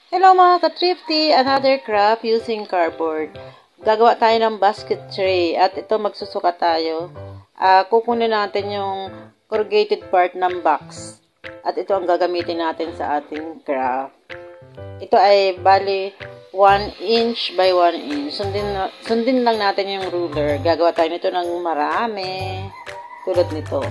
Hello mga ka-thrifty! Another craft using cardboard. Gagawa tayo ng basket tray at ito magsusuka tayo. Kukunin natin yung corrugated part ng box. At ito ang gagamitin natin sa ating craft. Ito ay bali 1 inch by 1 inch. Sundin lang natin yung ruler. Gagawa tayo nito ng marami. Tulad nito.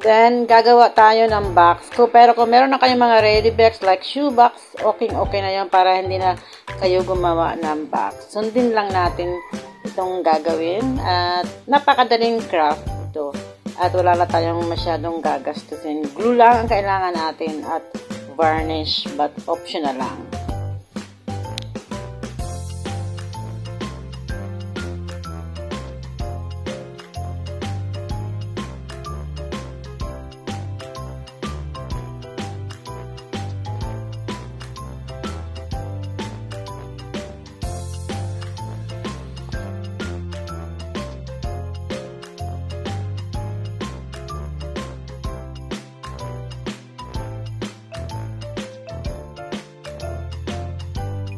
Then, gagawa tayo ng box. Pero kung meron na kayong mga ready box like shoe box, okay na yan para hindi na kayo gumawa ng box. Sundin lang natin itong gagawin. At napakadaling craft ito. At wala na tayong masyadong gagastusin. Glue lang ang kailangan natin at varnish but optional lang.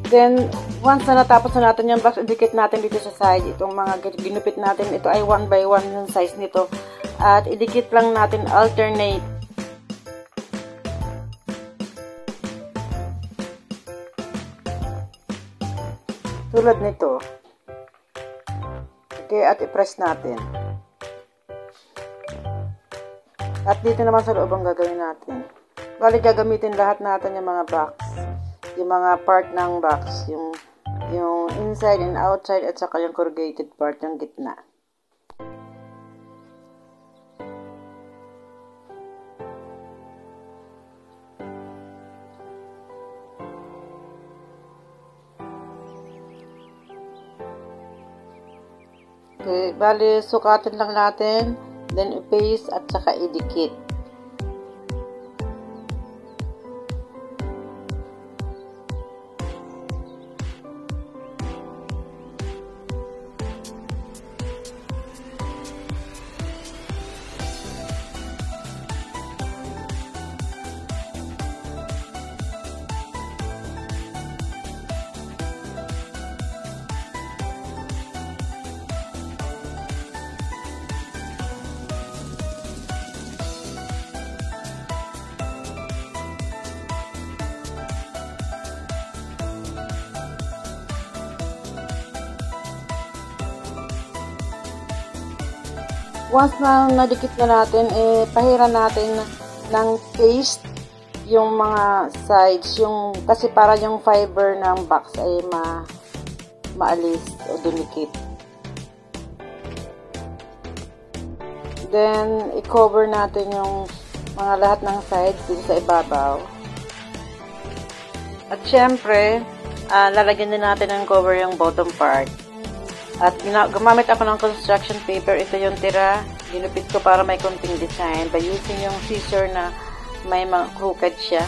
Then, once na natapos na natin yung box, idikit natin dito sa side. Itong mga ginupit natin, ito ay 1 by 1 yung size nito. At idikit lang natin alternate. Tulad nito. Okay, at i-press natin. At dito naman sa loob ang gagawin natin. Bali, gagamitin lahat natin yung mga box. Yung mga part ng box, yung inside and outside at saka yung corrugated part, yung gitna. Okay, bali sukatin lang natin, then i-paste at saka idikit. Once na nadikit na natin, pahiran natin ng paste yung mga sides, kasi para yung fiber ng box ay maalis o dumikit. Then, i-cover natin yung mga lahat ng sides dito sa ibabaw. At syempre, lalagyan din natin ng cover yung bottom part. At gumamit ako ng construction paper. Ito yung tira. Ginupit ko para may konting design by using yung scissor na may mga crooked siya.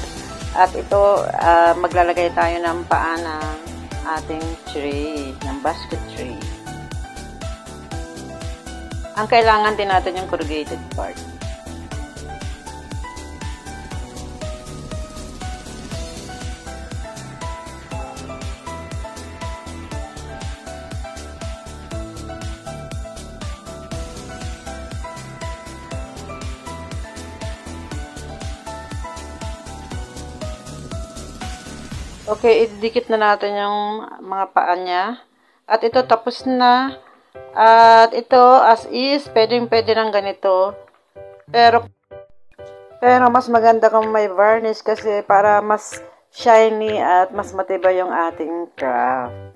At ito, maglalagay tayo ng paa ng ating tray, ng basket tray. Ang kailangan din natin yung corrugated part. Okay, idikit na natin yung mga paa niya. At ito, tapos na. At ito, as is, pwede ng ganito. Pero mas maganda kung may varnish kasi para mas shiny at mas matibay yung ating craft.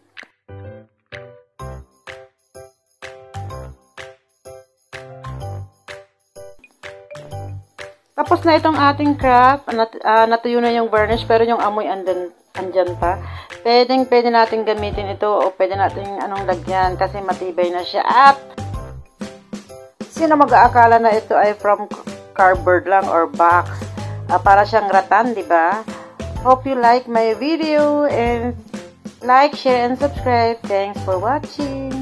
Tapos na itong ating craft. Natuyo na yung varnish pero yung amoy andyan pa. Pwede natin gamitin ito o pwede natin lagyan kasi matibay na siya. At sino mag-aakala na ito ay from cardboard lang or box? Para siyang rattan, di ba? Hope you like my video and like, share, and subscribe. Thanks for watching.